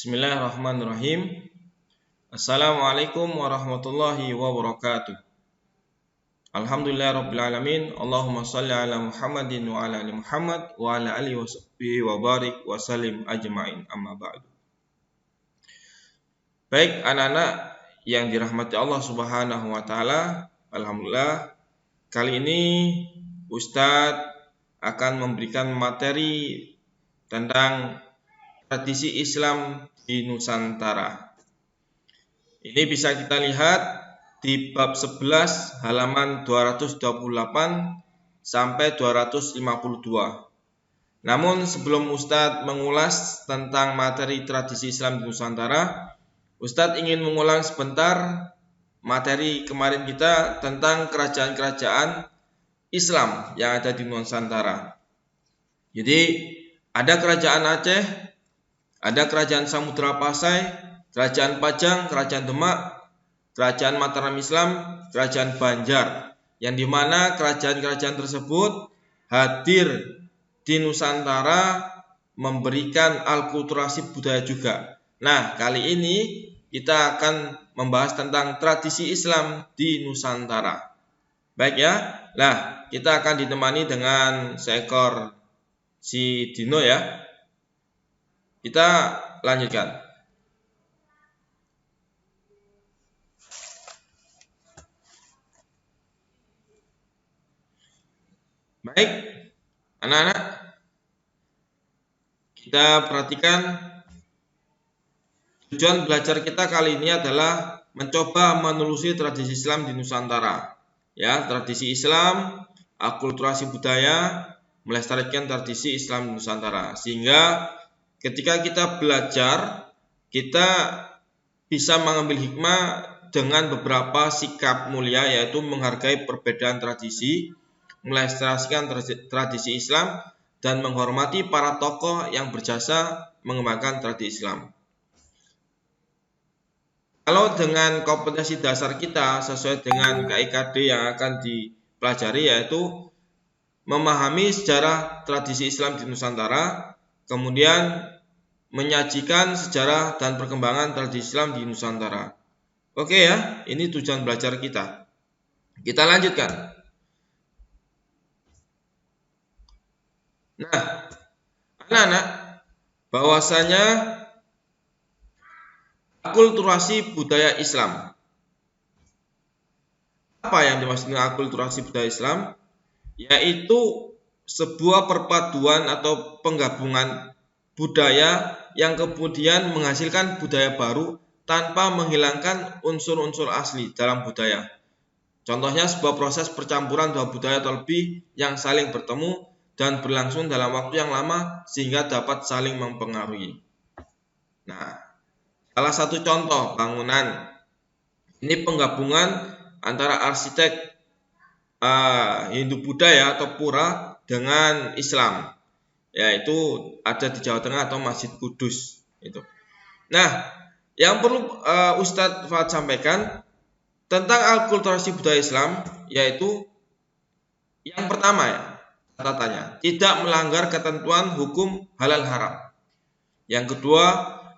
Bismillahirrahmanirrahim. Assalamualaikum warahmatullahi wabarakatuh. Alhamdulillahirrabbilalamin. Allahumma salli ala Muhammadin wa ala ali Muhammad wa ala alihi wa sahbihi wa barik wa salim ajma'in, amma ba'du. Baik anak-anak yang dirahmati Allah subhanahu wa ta'ala, alhamdulillah kali ini Ustadz akan memberikan materi tentang tradisi Islam di Nusantara. Ini bisa kita lihat di bab 11 halaman 228 sampai 252. Namun sebelum Ustadz mengulas tentang materi tradisi Islam di Nusantara, Ustadz ingin mengulang sebentar materi kemarin kita tentang kerajaan-kerajaan Islam yang ada di Nusantara. Jadi ada kerajaan Aceh, ada kerajaan Samudra Pasai, kerajaan Pajang, kerajaan Demak, kerajaan Mataram Islam, kerajaan Banjar, yang dimana kerajaan-kerajaan tersebut hadir di Nusantara memberikan alkulturasi budaya juga. Nah, kali ini kita akan membahas tentang tradisi Islam di Nusantara. Baik ya, nah kita akan ditemani dengan seekor si Dino ya. Kita lanjutkan. Baik, anak-anak, kita perhatikan tujuan belajar kita kali ini adalah mencoba menelusuri tradisi Islam di Nusantara. Ya, tradisi Islam, akulturasi budaya, melestarikan tradisi Islam di Nusantara. Sehingga ketika kita belajar, kita bisa mengambil hikmah dengan beberapa sikap mulia, yaitu menghargai perbedaan tradisi, melestarikan tradisi Islam, dan menghormati para tokoh yang berjasa mengembangkan tradisi Islam. Kalau dengan kompetensi dasar kita sesuai dengan KIKD yang akan dipelajari, yaitu memahami sejarah tradisi Islam di Nusantara, kemudian menyajikan sejarah dan perkembangan tradisi Islam di Nusantara. Oke ya, ini tujuan belajar kita. Kita lanjutkan. Nah, anak-anak, bahwasanya akulturasi budaya Islam. Apa yang dimaksud dengan akulturasi budaya Islam? Yaitu sebuah perpaduan atau penggabungan budaya yang kemudian menghasilkan budaya baru tanpa menghilangkan unsur-unsur asli dalam budaya. Contohnya sebuah proses percampuran dua budaya atau lebih yang saling bertemu dan berlangsung dalam waktu yang lama sehingga dapat saling mempengaruhi. Nah, salah satu contoh bangunan ini penggabungan antara arsitek Hindu-Buddha ya atau Pura dengan Islam, yaitu ada di Jawa Tengah atau Masjid Kudus itu. Nah, yang perlu Ustadz Fahad sampaikan tentang akulturasi budaya Islam, yaitu yang pertama ya, catatannya tidak melanggar ketentuan hukum halal haram. Yang kedua,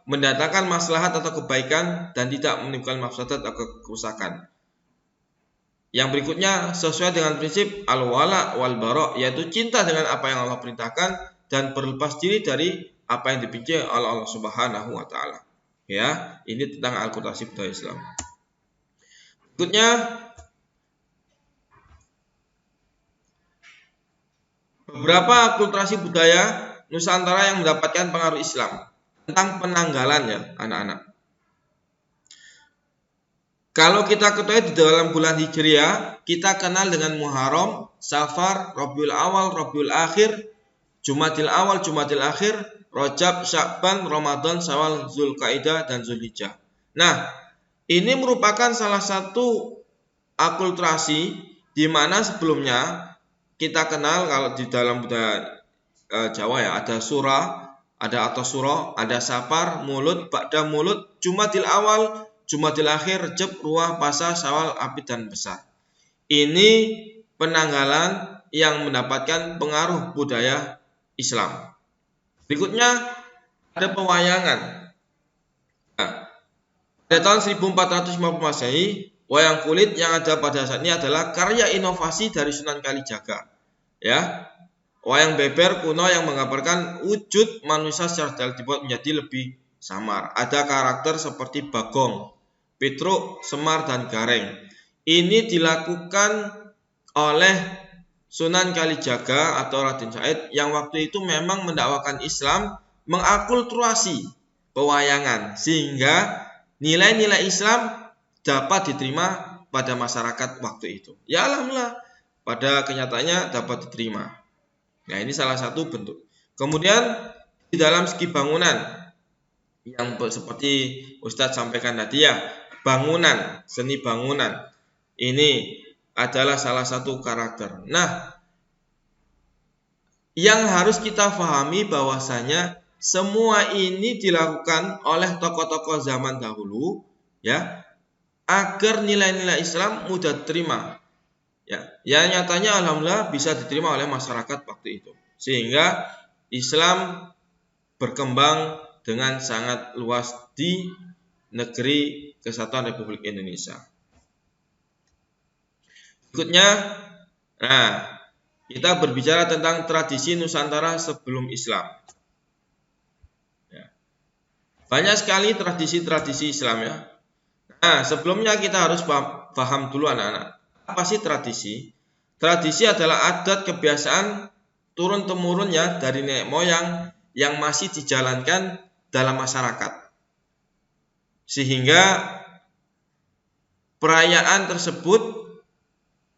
mendatangkan maslahat atau kebaikan dan tidak menimbulkan mafsadat atau kerusakan. Yang berikutnya sesuai dengan prinsip al-wala wal bara, yaitu cinta dengan apa yang Allah perintahkan dan berlepas diri dari apa yang dibenci oleh Allah Subhanahu wa taala. Ya, ini tentang akulturasi budaya Islam. Berikutnya beberapa akulturasi budaya Nusantara yang mendapatkan pengaruh Islam. Tentang penanggalan ya anak-anak. Kalau kita ketahui di dalam bulan Hijriah, kita kenal dengan Muharram, Safar, Rabiul Awal, Rabiul Akhir, Jumadil Awal, Jumadil Akhir, Rajab, Sya'ban, Ramadan, Syawal, Zulkaidah, dan Zulhijjah. Nah, ini merupakan salah satu akulturasi di mana sebelumnya kita kenal kalau di dalam budaya Jawa ya, ada surah, ada atas surah, ada Safar, Mulud, Ba'da Mulud, Jumadil Awal, Jumadil Akhir, Rejab, Ruah, Pasa, Syawal, Abid, dan Besar. Ini penanggalan yang mendapatkan pengaruh budaya Islam. Berikutnya ada pewayangan. Nah, pada tahun 1450 Masehi, wayang kulit yang ada pada saat ini adalah karya inovasi dari Sunan Kalijaga. Ya, wayang beber kuno yang menggambarkan wujud manusia secara detail dibuat menjadi lebih samar. Ada karakter seperti Bagong, Petruk, Semar, dan Gareng. Ini dilakukan oleh Sunan Kalijaga atau Raden Said yang waktu itu memang mendakwakan Islam, mengakulturasi pewayangan sehingga nilai-nilai Islam dapat diterima pada masyarakat waktu itu. Ya alhamdulillah, pada kenyataannya dapat diterima. Nah, ini salah satu bentuk. Kemudian di dalam segi bangunan yang seperti Ustadz sampaikan tadi ya, bangunan, seni bangunan ini adalah salah satu karakter. Nah, yang harus kita pahami bahwasanya semua ini dilakukan oleh tokoh-tokoh zaman dahulu ya, agar nilai-nilai Islam mudah diterima. Ya, nyatanya alhamdulillah bisa diterima oleh masyarakat waktu itu. Sehingga Islam berkembang dengan sangat luas di negeri Kesatuan Republik Indonesia. Berikutnya, nah, kita berbicara tentang tradisi Nusantara sebelum Islam. Ya. Banyak sekali tradisi-tradisi Islam ya. Nah, sebelumnya kita harus paham dulu anak-anak. Apa sih tradisi? Tradisi adalah adat kebiasaan turun-temurunnya dari nenek moyang yang masih dijalankan dalam masyarakat. Sehingga perayaan tersebut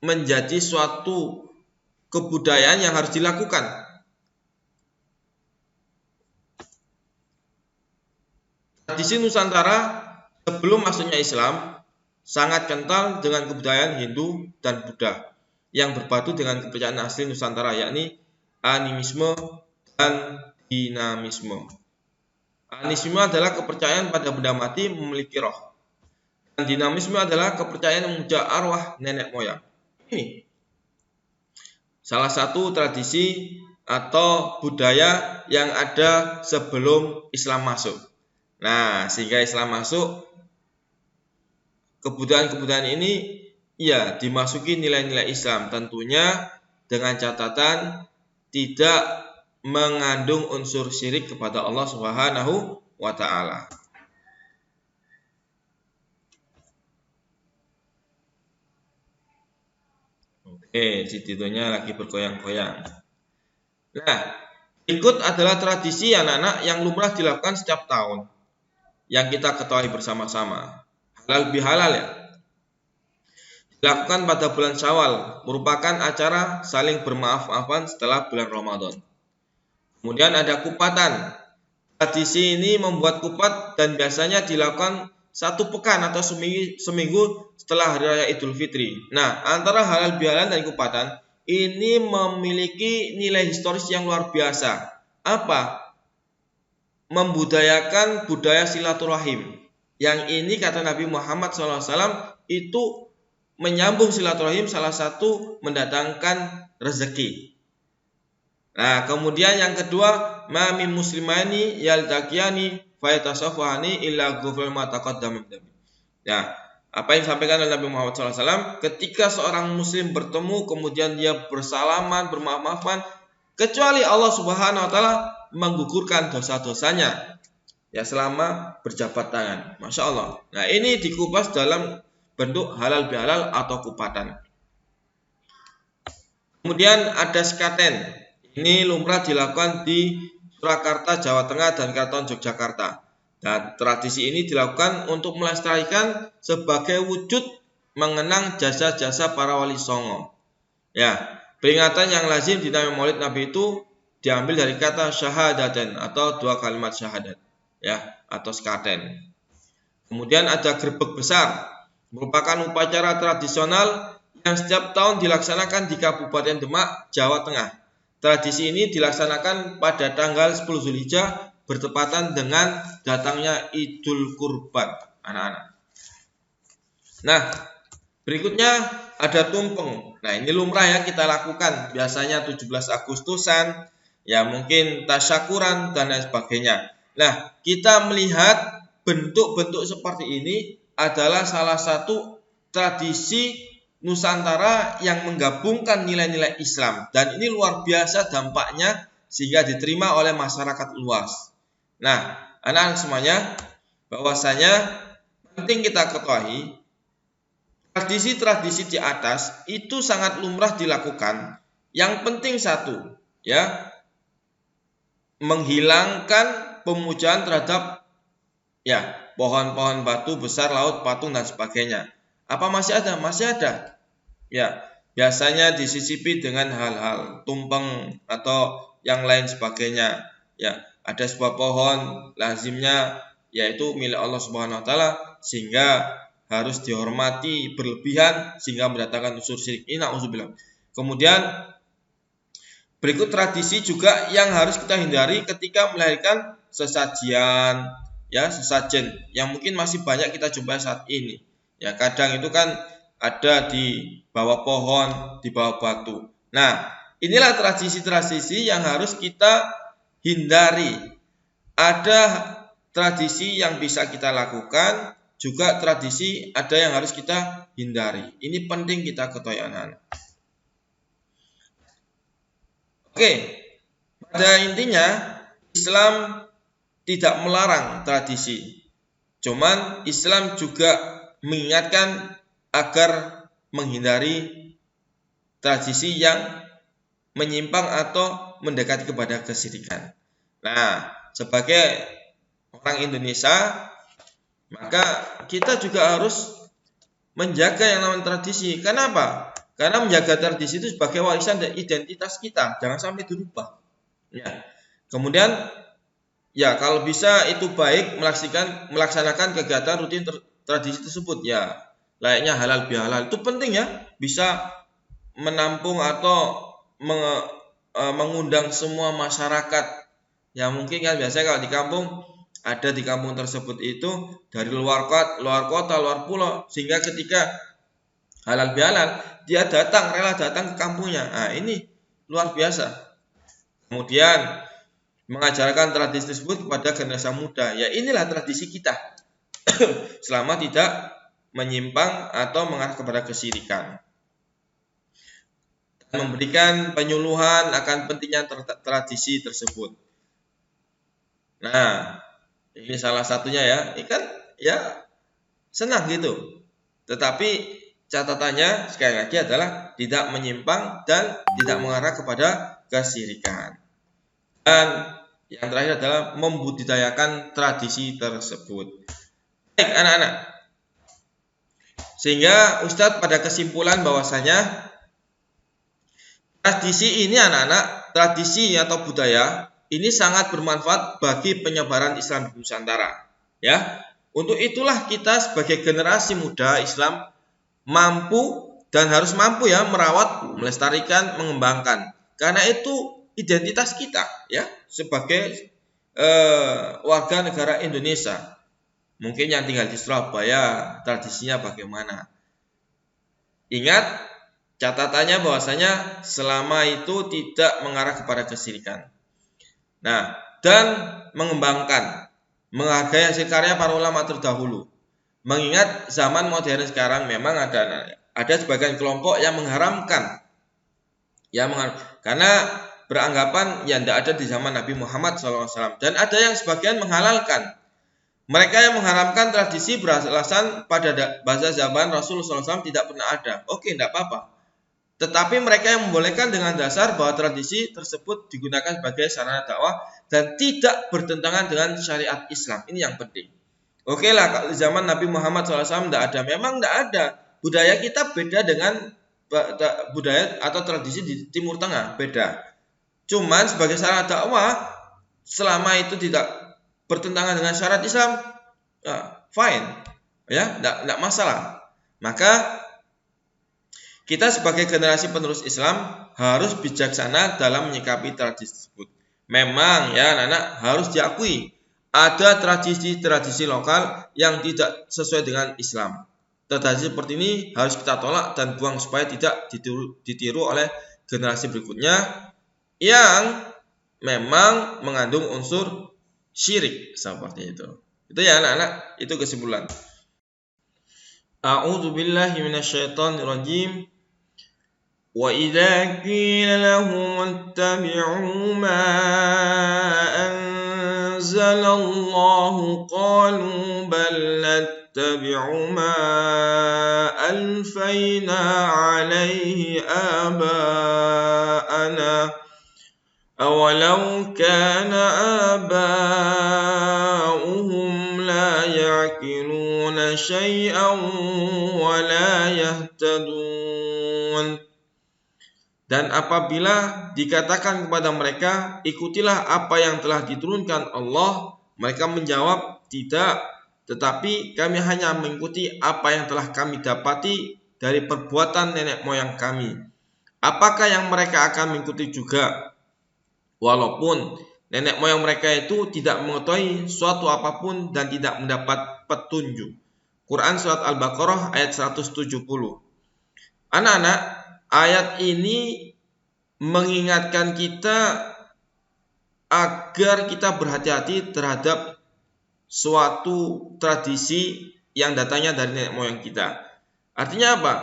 menjadi suatu kebudayaan yang harus dilakukan. Tradisi Nusantara sebelum masuknya Islam sangat kental dengan kebudayaan Hindu dan Buddha yang berpadu dengan kepercayaan asli Nusantara, yakni animisme dan dinamisme. Animisme adalah kepercayaan pada benda mati memiliki roh, dan dinamisme adalah kepercayaan memuja arwah nenek moyang. Ini salah satu tradisi atau budaya yang ada sebelum Islam masuk. Nah, sehingga Islam masuk, kebudayaan-kebudayaan ini ya dimasuki nilai-nilai Islam, tentunya dengan catatan tidak mengandung unsur syirik kepada Allah Subhanahu wa taala. Oke, titonya lagi bergoyang-goyang. Nah, berikut adalah tradisi anak-anak yang lumrah dilakukan setiap tahun yang kita ketahui bersama-sama. Halal bihalal ya. Dilakukan pada bulan Syawal, merupakan acara saling bermaaf-maafan setelah bulan Ramadan. Kemudian ada kupatan. Tradisi ini membuat kupat dan biasanya dilakukan 1 pekan atau seminggu setelah Hari Raya Idul Fitri. Nah, antara halal bihalal dan kupatan ini memiliki nilai historis yang luar biasa. Apa? Membudayakan budaya silaturahim. Yang ini kata Nabi Muhammad SAW itu menyambung silaturahim, salah satu mendatangkan rezeki. Nah, kemudian yang kedua, ma min muslimani yaltaqiyani fayatasafahani illa ghufira ma taqaddama min dhanbi. Ya, apa yang disampaikan oleh Nabi Muhammad SAW, ketika seorang muslim bertemu kemudian dia bersalaman, bermaaf-maafan, kecuali Allah Subhanahu wa taala menggugurkan dosa-dosanya ya selama berjabat tangan. Masya Allah. Nah, ini dikupas dalam bentuk halal bihalal atau kupatan. Kemudian ada sekaten. Ini lumrah dilakukan di Surakarta, Jawa Tengah dan Keraton Yogyakarta. Nah, tradisi ini dilakukan untuk melestarikan sebagai wujud mengenang jasa-jasa para wali songo. Ya, peringatan yang lazim di dalam Maulid Nabi itu diambil dari kata syahadaten atau 2 kalimat syahadat, ya, atau sekaten. Kemudian ada grebek besar, merupakan upacara tradisional yang setiap tahun dilaksanakan di Kabupaten Demak, Jawa Tengah. Tradisi ini dilaksanakan pada tanggal 10 Zulhijjah bertepatan dengan datangnya Idul Kurban, anak-anak. Nah, berikutnya ada tumpeng. Nah, ini lumrah ya kita lakukan. Biasanya 17 Agustusan, ya mungkin tasyakuran dan lain sebagainya. Nah, kita melihat bentuk-bentuk seperti ini adalah salah satu tradisi Nusantara yang menggabungkan nilai-nilai Islam. Dan ini luar biasa dampaknya sehingga diterima oleh masyarakat luas. Nah, anak-anak semuanya, bahwasanya penting kita ketahui tradisi-tradisi di atas itu sangat lumrah dilakukan. Yang penting satu, ya, menghilangkan pemujaan terhadap ya pohon-pohon, batu besar, laut, patung dan sebagainya. Apa masih ada? Masih ada. Ya, biasanya disisipi dengan hal-hal tumpeng atau yang lain sebagainya. Ya, ada sebuah pohon lazimnya yaitu milik Allah Subhanahu wa taala sehingga harus dihormati berlebihan sehingga mendatangkan unsur syirik. Na'udzubillah. Kemudian berikut tradisi juga yang harus kita hindari ketika melahirkan sesajian, ya, sesajen yang mungkin masih banyak kita jumpai saat ini. Ya, kadang itu kan ada di bawah pohon, di bawah batu. Nah, inilah tradisi-tradisi yang harus kita hindari. Ada tradisi yang bisa kita lakukan, juga tradisi ada yang harus kita hindari. Ini penting kita ketahui anak-anak. Oke, pada intinya Islam tidak melarang tradisi. Cuman Islam juga mengingatkan agar menghindari tradisi yang menyimpang atau mendekati kepada kesyirikan. Nah, sebagai orang Indonesia, maka kita juga harus menjaga yang namanya tradisi. Kenapa? Karena menjaga tradisi itu sebagai warisan dan identitas kita, jangan sampai dirubah. Ya. Kemudian, ya kalau bisa itu baik melaksanakan kegiatan rutin tradisi tersebut. Ya, layaknya halal bihalal itu penting ya, bisa menampung atau mengundang semua masyarakat. Ya mungkin kan biasanya kalau di kampung ada di kampung tersebut itu dari luar kota, luar pulau, sehingga ketika halal bihalal dia rela datang ke kampungnya. Nah, ini luar biasa. Kemudian mengajarkan tradisi tersebut kepada generasi muda. Ya inilah tradisi kita. Selama tidak menyimpang atau mengarah kepada kesyirikan. Dan memberikan penyuluhan akan pentingnya tradisi tersebut. Nah, ini salah satunya ya. Ini kan ya senang gitu. Tetapi catatannya sekali lagi adalah tidak menyimpang dan tidak mengarah kepada kesyirikan. Dan yang terakhir adalah membudidayakan tradisi tersebut. Baik anak-anak. Sehingga Ustadz pada kesimpulan bahwasanya tradisi ini anak-anak, tradisi atau budaya ini sangat bermanfaat bagi penyebaran Islam di Nusantara. Ya, untuk itulah kita sebagai generasi muda Islam mampu dan harus mampu ya merawat, melestarikan, mengembangkan. Karena itu identitas kita ya sebagai warga negara Indonesia. Mungkin yang tinggal di Surabaya tradisinya bagaimana? Ingat catatannya bahwasanya selama itu tidak mengarah kepada kesyirikan. Nah, dan mengembangkan, menghargai hasil karya para ulama terdahulu. Mengingat zaman modern sekarang memang ada sebagian kelompok yang mengharamkan. Karena beranggapan yang tidak ada di zaman Nabi Muhammad SAW. Dan ada yang sebagian menghalalkan. Mereka yang mengharamkan tradisi beralasan pada bahasa zaman Rasulullah SAW tidak pernah ada. Oke, tidak apa-apa. Tetapi mereka yang membolehkan dengan dasar bahwa tradisi tersebut digunakan sebagai sarana dakwah dan tidak bertentangan dengan syariat Islam. Ini yang penting. Oke lah, kalau di zaman Nabi Muhammad SAW tidak ada. Memang tidak ada. Budaya kita beda dengan budaya atau tradisi di Timur Tengah. Beda. Cuman sebagai sarana dakwah, selama itu tidak bertentangan dengan syariat Islam, fine. Ya, tidak masalah. Maka kita sebagai generasi penerus Islam harus bijaksana dalam menyikapi tradisi tersebut. Memang ya anak-anak harus diakui ada tradisi-tradisi lokal yang tidak sesuai dengan Islam. Tradisi seperti ini harus kita tolak dan buang supaya tidak ditiru oleh generasi berikutnya yang memang mengandung unsur syirik seperti itu. Itu ya anak-anak, itu kesimpulan. A'udzu billahi minasyaitonir rajim. Wa idza qila lahum ittabi'u ma anzalallahu qalu bal nattabi'u ma alfayna 'alaihi aba'ana awalau kana aba'uhum la ya'qiluna syai'an wa la yahtadun. Dan apabila dikatakan kepada mereka, ikutilah apa yang telah diturunkan Allah, mereka menjawab, tidak, tetapi kami hanya mengikuti apa yang telah kami dapati dari perbuatan nenek moyang kami. Apakah yang mereka akan mengikuti juga? Walaupun nenek moyang mereka itu tidak mengetahui suatu apapun dan tidak mendapat petunjuk. Quran Surat Al-Baqarah ayat 170. Anak-anak, ayat ini mengingatkan kita agar kita berhati-hati terhadap suatu tradisi yang datangnya dari nenek moyang kita. Artinya apa?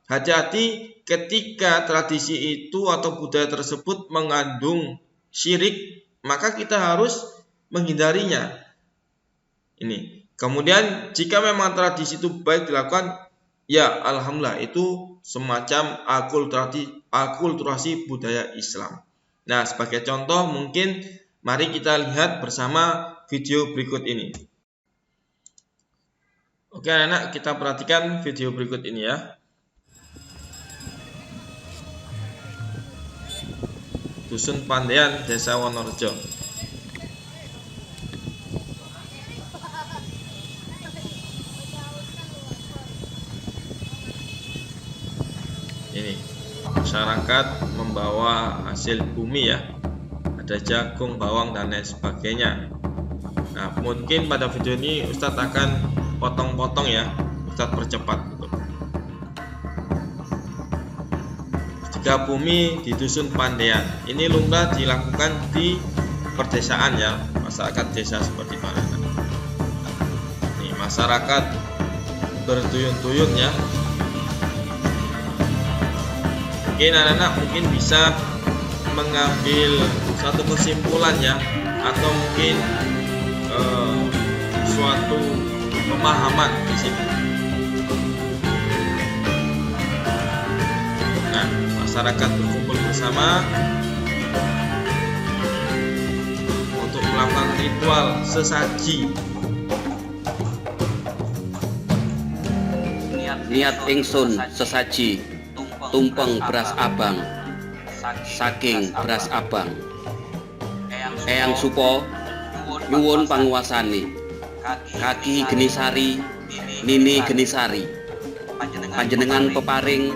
Hati-hati ketika tradisi itu atau budaya tersebut mengandung syirik, maka kita harus menghindarinya. Ini. Kemudian jika memang tradisi itu baik dilakukan, ya alhamdulillah, itu semacam akulturasi budaya Islam. Nah, sebagai contoh mungkin mari kita lihat bersama video berikut ini. Oke anak, kita perhatikan video berikut ini ya. Dusun Pandean, Desa Wonorejo. Ini masyarakat membawa hasil bumi ya, ada jagung, bawang dan lain sebagainya. Nah, mungkin pada video ini Ustadz akan potong-potong ya, Ustadz percepat. Tiga bumi di Dusun Pandean. Ini lumrah dilakukan di perdesaan ya, masyarakat desa seperti mana. Ini masyarakat berduyun-duyun ya. Mungkin anak-anak mungkin bisa mengambil satu kesimpulan ya, atau mungkin suatu pemahaman di sini. Nah, masyarakat berkumpul bersama untuk melakukan ritual sesaji. Niat ingsun sesaji tumpeng beras abang saking beras abang eyang supo nyuwun panguwasane kaki genisari nini genisari panjenengan peparing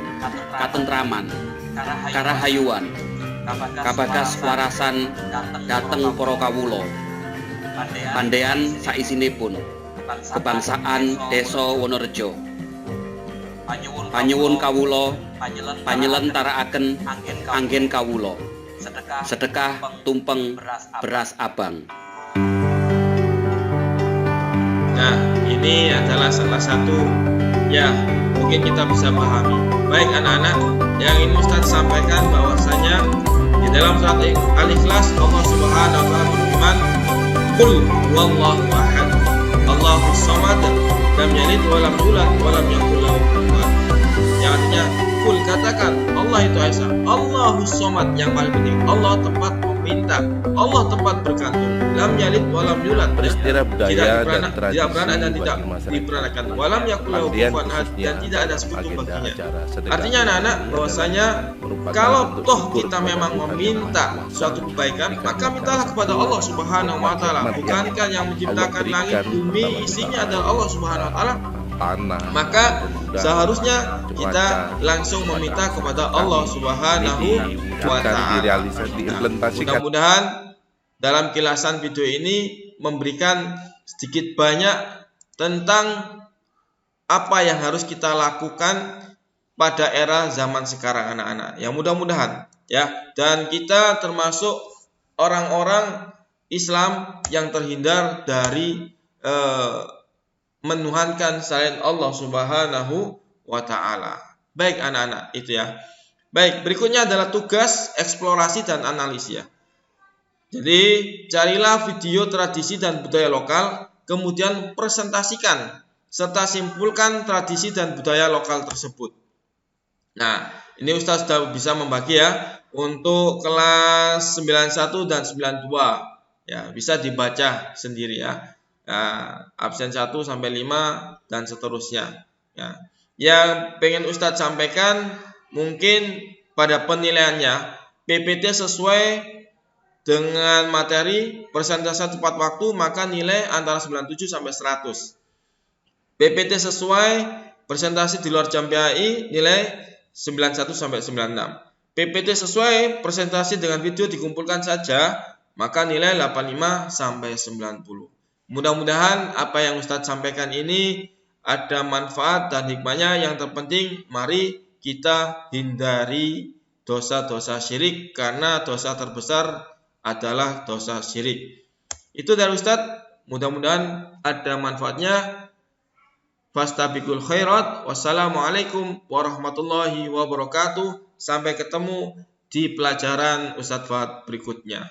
katentraman karahayuan kabagas warasan dateng para kawula pandean saisinipun kebangsaan Desa Wonorejo panyuwun kawula panyelentaraaken anggen kawula sedekah tumpeng beras abang. Nah, ini adalah salah satu ya mungkin kita bisa pahami. Baik anak-anak, yang ingin Ustaz sampaikan bahwasanya di dalam surat Al-Ikhlas Allah Subhanahu wa taala berfirman, "Qul huwallahu ahad, Allahus samad, lam yalid wa lam yulad wa lam yakul lahu kufuwan ahad." Yang artinya, "Qul," katakan, Allah itu Esa, Allahus samad, yang paling penting Allah tempat meminta, Allah tempat bergantung, lam yalid wa lam yulad, peristiwa budaya dan tradisi tidak beranak dan tidak diperanakan, walam yakul lahu kufuwan ahad, dan tidak ada sekutu baginya. Artinya anak-anak bahwasanya kalau toh kita memang meminta suatu kebaikan, maka mintalah kepada Allah Subhanahu wa taala. Bukankah yang menciptakan langit bumi isinya adalah Allah Subhanahu wa taala? Maka seharusnya kita langsung meminta kepada Allah Subhanahu wa ta'ala. Mudah-mudahan dalam kilasan video ini memberikan sedikit banyak tentang apa yang harus kita lakukan pada era zaman sekarang anak-anak. Ya mudah-mudahan ya, dan kita termasuk orang-orang Islam yang terhindar dari menuhankan selain Allah Subhanahu wa taala. Baik anak-anak, itu ya. Baik, berikutnya adalah tugas eksplorasi dan analisis ya. Jadi, carilah video tradisi dan budaya lokal, kemudian presentasikan serta simpulkan tradisi dan budaya lokal tersebut. Nah, ini Ustaz sudah bisa membagi ya untuk kelas 91 dan 92. Ya, bisa dibaca sendiri ya. Nah, absen 1 sampai 5 dan seterusnya. Ya. Yang pengen Ustadz sampaikan mungkin pada penilaiannya PPT sesuai dengan materi persentase tepat waktu maka nilai antara 97 sampai 100. PPT sesuai persentase di luar jam PAI nilai 91 sampai 96. PPT sesuai persentase dengan video dikumpulkan saja maka nilai 85 sampai 90. Mudah-mudahan apa yang Ustadz sampaikan ini ada manfaat dan hikmahnya. Yang terpenting mari kita hindari dosa-dosa syirik karena dosa terbesar adalah dosa syirik. Itu dari Ustadz, mudah-mudahan ada manfaatnya. Fastabiqul khairat. Wassalamualaikum warahmatullahi wabarakatuh. Sampai ketemu di pelajaran Ustadz Fuad berikutnya.